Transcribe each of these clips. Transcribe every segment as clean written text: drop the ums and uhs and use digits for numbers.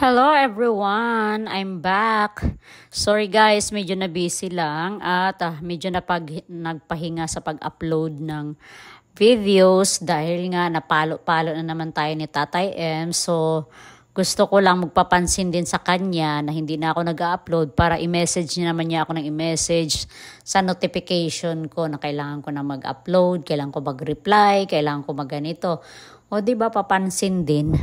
Hello everyone, I'm back. Sorry guys, medyo na busy lang at medyo nagpahinga sa pag-upload ng videos dahil nga napalo-palo na naman tayo ni Tatay M. So gusto ko lang magpapansin din sa kanya na hindi na ako nag-upload para i-message niya naman niya ako ng i-message sa notification ko na kailangan ko na mag-upload, kailangan ko mag-reply, kailangan ko mag-ganito. O di ba papansin din?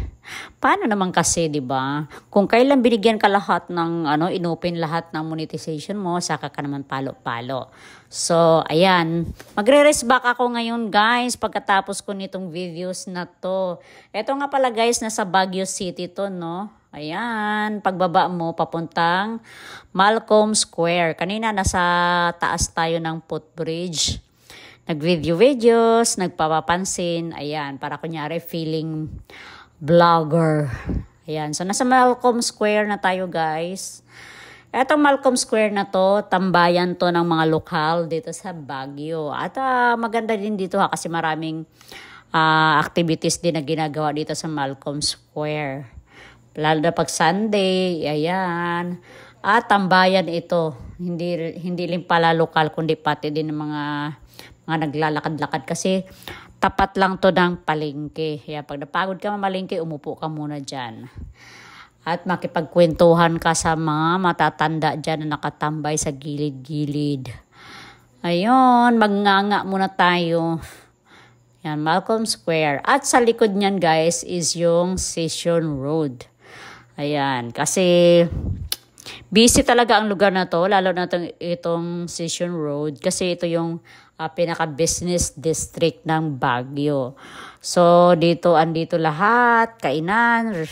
Paano naman kasi, di ba? Kung kailan binigyan ka lahat ng inopen lahat ng monetization mo, saka ka naman palo-palo. So, ayan, magre-rest back ako ngayon, guys, pagkatapos ko nitong videos na to. Ito nga pala, guys, nasa Baguio City to, no? Ayan, pagbaba mo papuntang Malcolm Square. Kanina nasa taas tayo ng footbridge. Nag-videos, nagpapapansin, ayan, para kunyari feeling vlogger. Ayan, so nasa Malcolm Square na tayo, guys. Etong Malcolm Square na to, tambayan to ng mga lokal dito sa Baguio. At maganda din dito kasi maraming activities din na ginagawa dito sa Malcolm Square. Lalo na pag Sunday, ayan. At tambayan ito, hindi lang pala lokal kundi pati din ng mga naglalakad-lakad kasi tapat lang to ng palengke. Kaya pag napagod ka mamalengke, umupo ka muna dyan. At makipagkwentuhan ka sa mga matatanda dyan na nakatambay sa gilid-gilid. Ayun, magnganga muna tayo. Yan, Malcolm Square. At sa likod niyan, guys, is yung Session Road. Ayan, kasi busy talaga ang lugar na to, lalo na itong Session Road kasi ito yung pinaka-business district ng Baguio. So, andito lahat, kainan,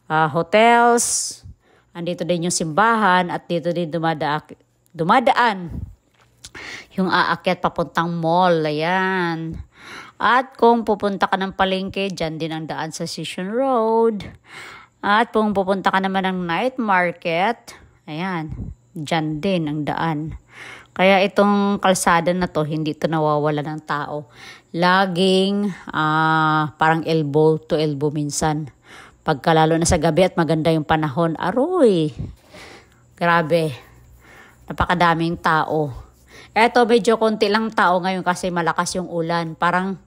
hotels, andito din yung simbahan at dito din dumadaan yung aakyat papuntang mall. Ayan. At kung pupunta ka ng palengke, dyan din ang daan sa Session Road. At kung pupunta ka naman ng night market, ayan, dyan din ang daan. Kaya itong kalsada na to, hindi to nawawala ng tao. Laging parang elbow to elbow minsan. Pagkalalo na sa gabi at maganda yung panahon, aroy, grabe, napakadaming tao. Eto, medyo konti lang tao ngayon kasi malakas yung ulan. Parang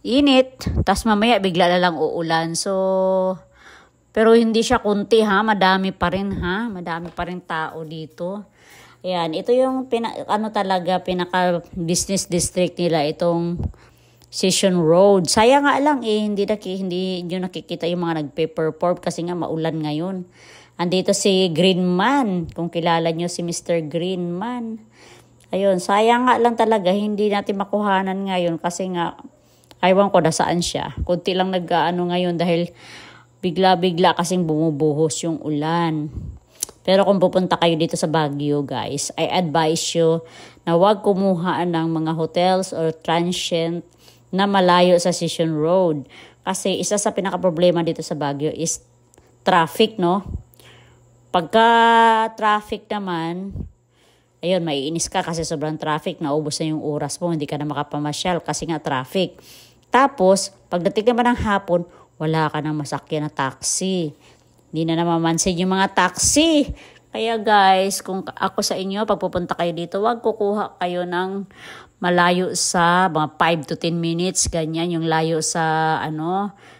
init, tas mamaya bigla na lang uulan. So, pero hindi siya konti madami pa rin madami pa rin tao dito. Ayan, ito yung pinaka business district nila, itong Session Road. Sayang nga lang hindi nyo nakikita yung mga nagpe-perform kasi nga maulan ngayon. Andito si Greenman, kung kilala nyo si Mr. Greenman. Ayun, sayang nga lang talaga hindi natin makuhanan ngayon kasi nga aywan ko na saan siya. Kunti lang ngayon dahil bigla-bigla kasing bumubuhos yung ulan. Pero kung pupunta kayo dito sa Baguio, guys, I advise you na huwag kumuha ng mga hotels or transient na malayo sa Session Road. Kasi isa sa pinaka-problema dito sa Baguio is traffic, no? Pagka traffic naman, ayun, maiinis ka kasi sobrang traffic, naubos na yung oras mo, hindi ka na makapamasyal kasi nga traffic. Tapos, pagdating naman ng hapon, wala ka nang masakyan na taxi. Hindi na namamansin yung mga taxi. Kaya guys, kung ako sa inyo, pag pupunta kayo dito, wag kukuha kayo ng malayo sa mga 5 to 10 minutes. Ganyan, yung layo sa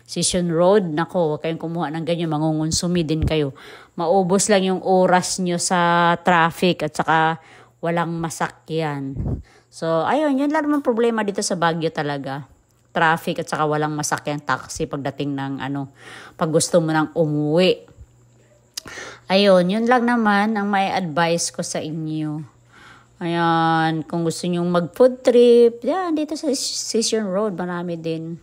Session Road. Nako, huwag kayong kumuha ng ganyan. Mangungonsumi din kayo. Maubos lang yung oras nyo sa traffic at saka walang masakyan. So, ayun, yun lang naman problema dito sa Baguio talaga. Traffic at saka walang masakyang taxi pagdating ng pag gusto mo nang umuwi. Ayun, yun lang naman ang may advice ko sa inyo. Ayan, kung gusto nyo mag food trip, yan, dito sa Session Road, marami din.